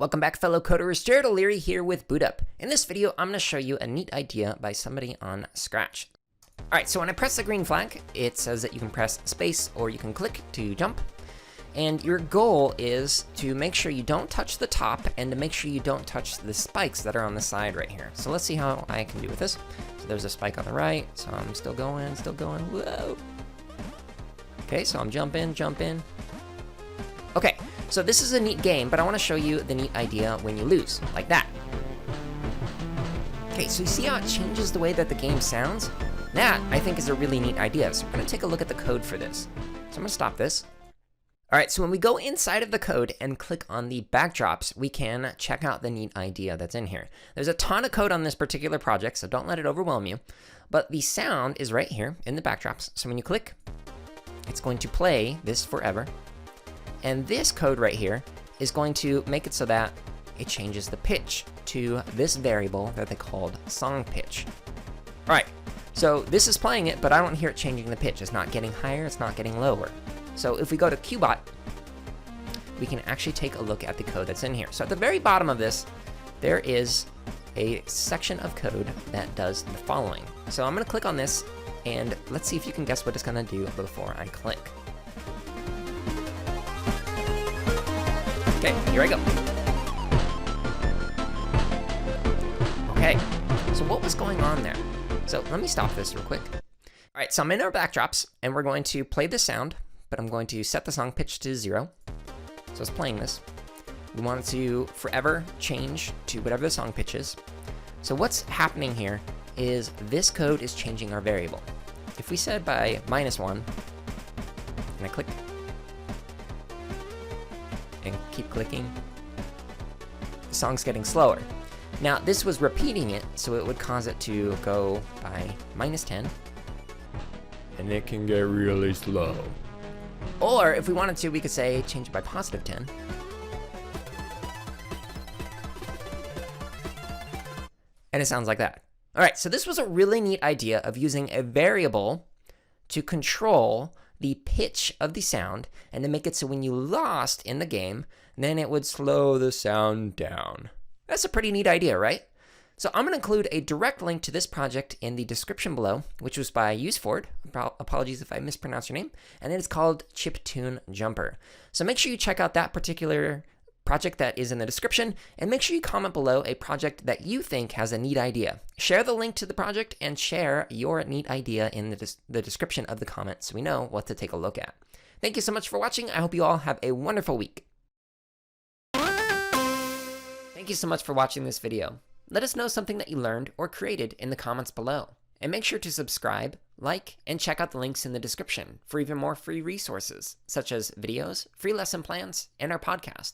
Welcome back, fellow coders. Jared O'Leary here with BootUp. In this video, I'm going to show you a neat idea by somebody on Scratch. Alright, so when I press the green flag, it says that you can press space or you can click to jump. And your goal is to make sure you don't touch the top and to make sure you don't touch the spikes that are on the side right here. So let's see how I can do with this. So there's a spike on the right, so I'm still going, whoa. Okay, so I'm jumping. Okay, so this is a neat game, but I want to show you the neat idea when you lose, like that. Okay, so you see how it changes the way that the game sounds? That, I think, is a really neat idea. So we're going to take a look at the code for this. So I'm going to stop this. All right, so when we go inside of the code and click on the backdrops, we can check out the neat idea that's in here. There's a ton of code on this particular project, so don't let it overwhelm you. But the sound is right here in the backdrops. So when you click, it's going to play this forever. And this code right here is going to make it so that it changes the pitch to this variable that they called song pitch. All right, so this is playing it, but I don't hear it changing the pitch. It's not getting higher, it's not getting lower. So if we go to Qbot, we can actually take a look at the code that's in here. So at the very bottom of this, there is a section of code that does the following. So I'm gonna click on this, and let's see if you can guess what it's gonna do before I click. Okay, here I go. Okay, so what was going on there? So let me stop this real quick. All right, so I'm in our backdrops, and we're going to play the sound, but I'm going to set the song pitch to 0. So it's playing this. We want it to forever change to whatever the song pitch is. So what's happening here is this code is changing our variable. If we said by -1, and I click, and keep clicking, the song's getting slower. Now this was repeating it, so it would cause it to go by -10. And it can get really slow. Or if we wanted to, we could say change it by +10. And it sounds like that. All right, so this was a really neat idea of using a variable to control the pitch of the sound and to make it so when you lost in the game, then it would slow the sound down. That's a pretty neat idea, right? So I'm going to include a direct link to this project in the description below, which was by Useford. Apologies if I mispronounced your name. And it is called Chiptune Jumper. So make sure you check out that particular project that is in the description, and make sure you comment below a project that you think has a neat idea. Share the link to the project and share your neat idea in the description of the comment so we know what to take a look at. Thank you so much for watching. I hope you all have a wonderful week. Thank you so much for watching this video. Let us know something that you learned or created in the comments below. And make sure to subscribe, like, and check out the links in the description for even more free resources, such as videos, free lesson plans, and our podcast.